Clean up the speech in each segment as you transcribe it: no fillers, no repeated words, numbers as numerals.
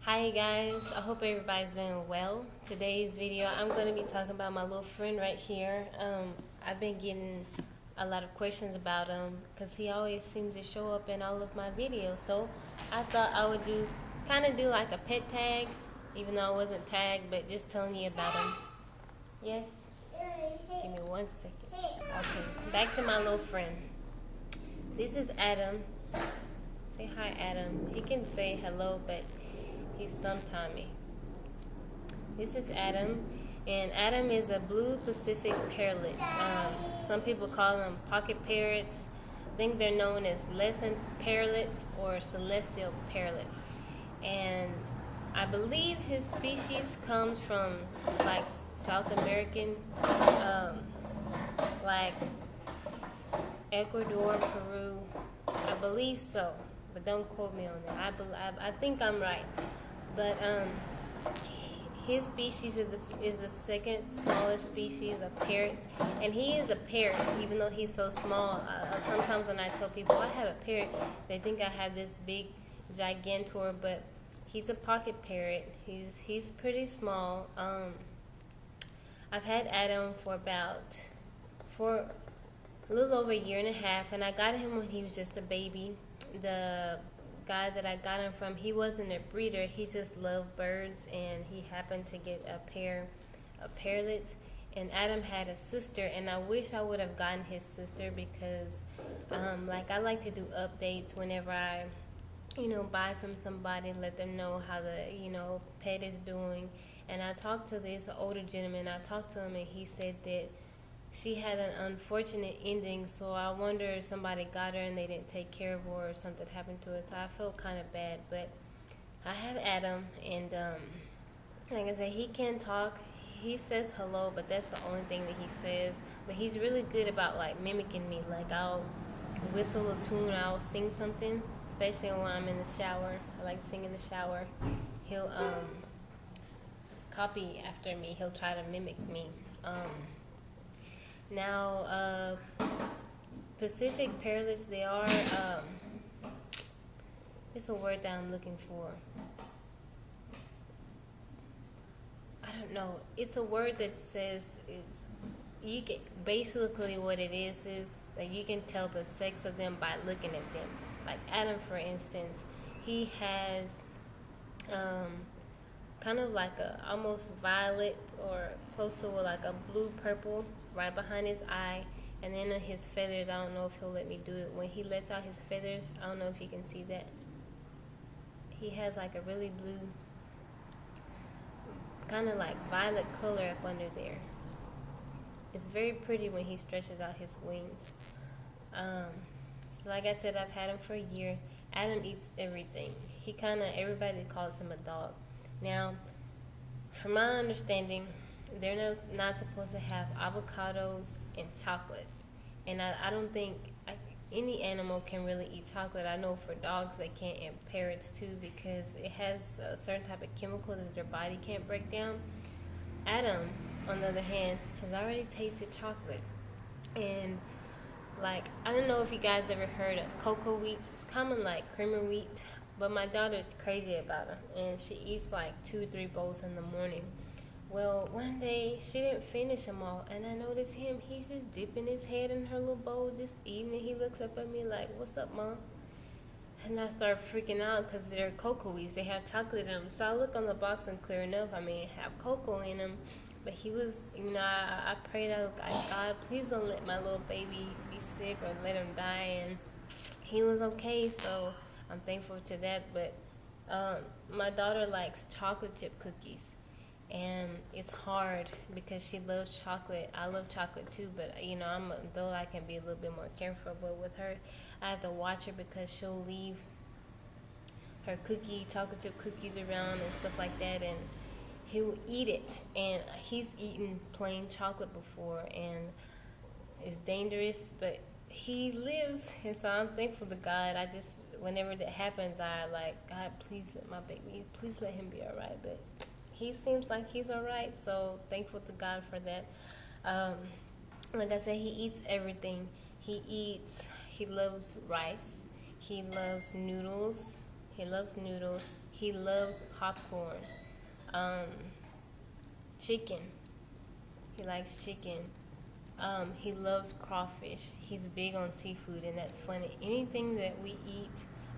Hi guys, I hope everybody's doing well. Today's video I'm going to be talking about my little friend right here. I've been getting a lot of questions about him because he always seems to show up in all of my videos. So I thought I would do like a pet tag, even though I wasn't tagged, but just telling you about him. Yes? Give me 1 second. Okay, back to my little friend. This is Adam. Say hi, Adam. He can say hello, but he's sometimey. This is Adam, and Adam is a blue Pacific parrot. Some people call them pocket parrots. I think they're known as lesson parrots or celestial parrots. And I believe his species comes from like South American, like Ecuador, Peru. I believe so, but don't quote me on that. I think I'm right. But his species is the second smallest species of parrots, and he is a parrot, even though he's so small. Sometimes when I tell people I have a parrot, they think I have this big gigantor, but he's a pocket parrot. He's pretty small. I've had Adam for a little over a year and a half, and I got him when he was just a baby. The guy that I got him from, he wasn't a breeder. He just loved birds, and he happened to get a pair of parrots. And Adam had a sister, and I wish I would have gotten his sister because, like, I like to do updates whenever I, buy from somebody, let them know how the, pet is doing. And I talked to this older gentleman. I talked to him, and he said that she had an unfortunate ending, so I wonder if somebody got her and they didn't take care of her or something happened to her. So I felt kind of bad, but I have Adam, and like I said, he can talk. He says hello, but that's the only thing that he says. But he's really good about like mimicking me. Like I'll whistle a tune, I'll sing something, especially when I'm in the shower. I like to sing in the shower. He'll copy after me. He'll try to mimic me. Now, Pacific parrots, they are, it's a word that I'm looking for. I don't know. It's a word that says, basically what it is that you can tell the sex of them by looking at them. Like Adam, for instance, he has, kind of like a almost violet or close to like a blue purple right behind his eye, and then his feathers. I don't know if he'll let me do it. When he lets out his feathers, I don't know if you can see that. He has like a really blue, kind of like violet color up under there. It's very pretty when he stretches out his wings. So like I said, I've had him for a year. Adam eats everything. Everybody calls him a dog. Now, from my understanding, they're not supposed to have avocados and chocolate. And I don't think any animal can really eat chocolate. I know for dogs they can't, and parrots too, because it has a certain type of chemical that their body can't break down. Adam, on the other hand, has already tasted chocolate. And like, I don't know if you guys ever heard of cocoa wheat. It's common like creamer wheat. But my daughter's crazy about them, and she eats like 2-3 bowls in the morning. Well, one day she didn't finish them all, and I noticed he's just dipping his head in her little bowl, just eating it. He looks up at me like, "What's up, Mom?" And I start freaking out because they're cocoa wheats. They have chocolate in them. So I look on the box, and clear enough, have cocoa in them. But he was, I prayed, I was like, God, please don't let my little baby be sick or let him die. And he was okay, so I'm thankful to that. But my daughter likes chocolate chip cookies, and it's hard because she loves chocolate. I love chocolate too, but though I can be a little bit more careful, but with her, I have to watch her because she'll leave her chocolate chip cookies around and stuff like that, and he'll eat it. And he's eaten plain chocolate before, and it's dangerous, but he lives, and so I'm thankful to God. Whenever that happens, I like, God, please let him be all right. But he seems like he's all right, so thankful to God for that. Like I said, he eats everything. He loves rice. He loves noodles. He loves noodles. He loves popcorn. Um, Chicken. He likes chicken. He loves crawfish. He's big on seafood, and that's funny. Anything that we eat,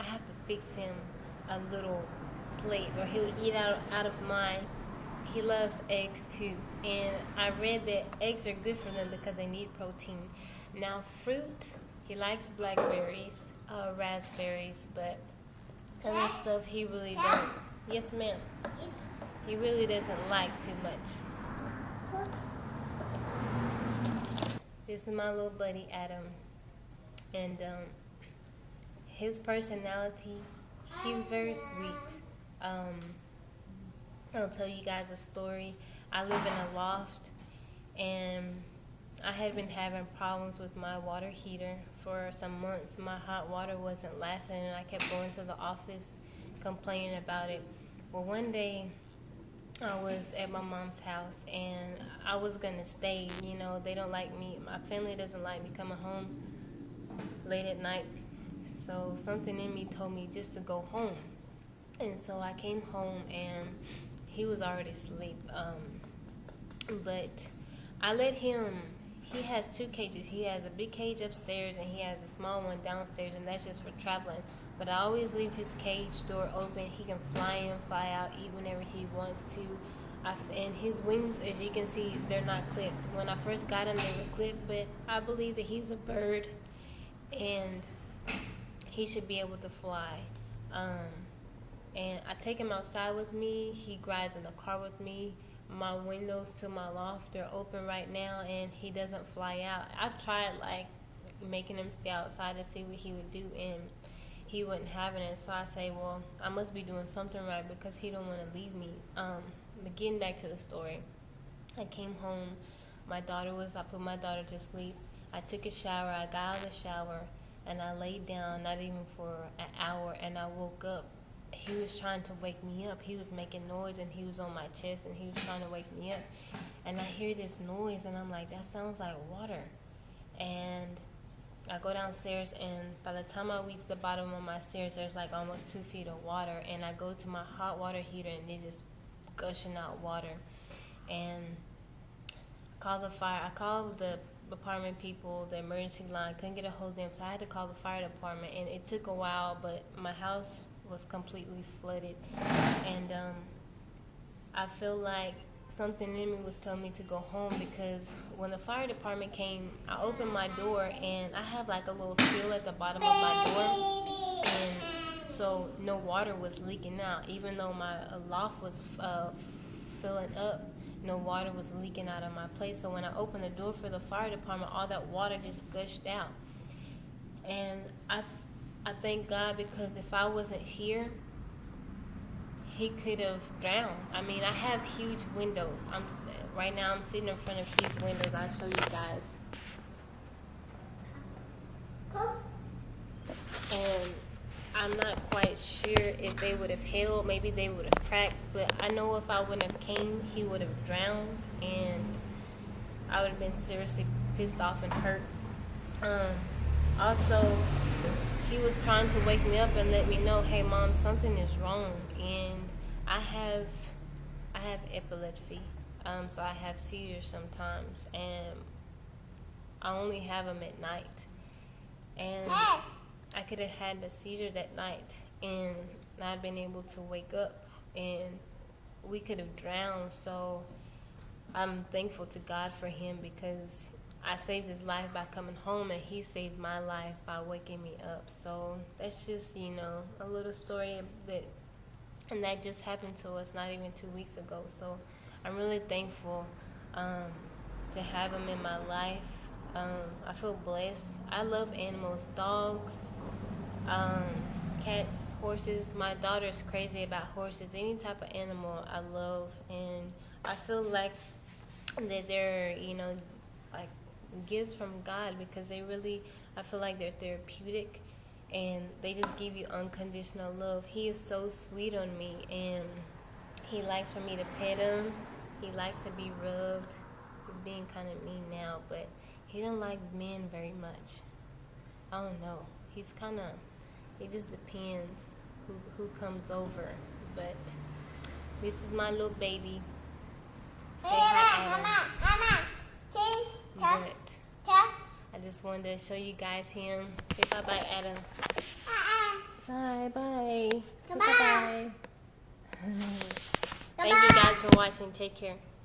I have to fix him a little plate, or he'll eat out of mine. He loves eggs too, and I read that eggs are good for them because they need protein. Now, fruit, he likes blackberries, raspberries, but other stuff he really don't. Yes, ma'am. He really doesn't like too much. This is my little buddy Adam, and his personality, he's very sweet. I'll tell you guys a story. I live in a loft, and I had been having problems with my water heater for some months. My hot water wasn't lasting, and I kept going to the office complaining about it. Well, one day I was at my mom's house, and I was going to stay. You know, they don't like me. My family doesn't like me coming home late at night. So something in me told me just to go home. And so I came home, and he was already asleep. But I let him, he has 2 cages. He has a big cage upstairs, and he has a small one downstairs, and that's just for traveling. But I always leave his cage door open. He can fly in, fly out, eat whenever he wants to. And his wings, as you can see, they're not clipped. When I first got him, they were clipped, but I believe that he's a bird, and he should be able to fly. And I take him outside with me. He rides in the car with me. My windows to my loft are open right now, and he doesn't fly out. I've tried making him stay outside to see what he would do, and he wasn't having it. So I say, well, I must be doing something right because he don't want to leave me. But getting back to the story, I came home. I put my daughter to sleep. I took a shower. I got out of the shower, and I laid down, not even for an hour, and I woke up. He was trying to wake me up. He was making noise, and he was on my chest, and he was trying to wake me up. And I hear this noise, and I'm like, that sounds like water. And I go downstairs, and by the time I reach the bottom of my stairs, there's almost 2 feet of water. And I go to my hot water heater, and it just gushing out water. And I call the fire. I called the apartment people, the emergency line. Couldn't get a hold of them, so I had to call the fire department. And it took a while, but my house was completely flooded. And I feel like something in me was telling me to go home, because when the fire department came, I opened my door, and I have a little seal at the bottom of my door, and so no water was leaking out. Even though my loft was filling up, no water was leaking out of my place. So when I opened the door for the fire department, all that water just gushed out. And I thank God, because if I wasn't here, he could have drowned. I mean, I have huge windows. Right now I'm sitting in front of huge windows. I'll show you guys. And I'm not quite sure if they would have held. Maybe they would have cracked. But I know if I wouldn't have came, he would have drowned, and I would have been seriously pissed off and hurt. Also, he was trying to wake me up and let me know, hey, Mom, something is wrong. And I have epilepsy, so I have seizures sometimes, and I only have them at night. And I could have had the seizure that night and not been able to wake up, and we could have drowned. So I'm thankful to God for him, because I saved his life by coming home, and he saved my life by waking me up. So that's just, a little story and that just happened to us not even 2 weeks ago. So I'm really thankful to have him in my life. I feel blessed. I love animals, dogs, cats, horses. My daughter's crazy about horses. Any type of animal I love, and I feel like that they're, gifts from God, because I feel like they're therapeutic, and they just give you unconditional love. He is so sweet on me, and he likes for me to pet him. He likes to be rubbed. He's being kind of mean now, but he don't like men very much. I don't know. It just depends. who comes over. But this is my little baby. Say hi, Adam. But I just wanted to show you guys him. Say bye-bye, Adam. Bye-bye. Bye-bye. Thank you guys for watching. Take care.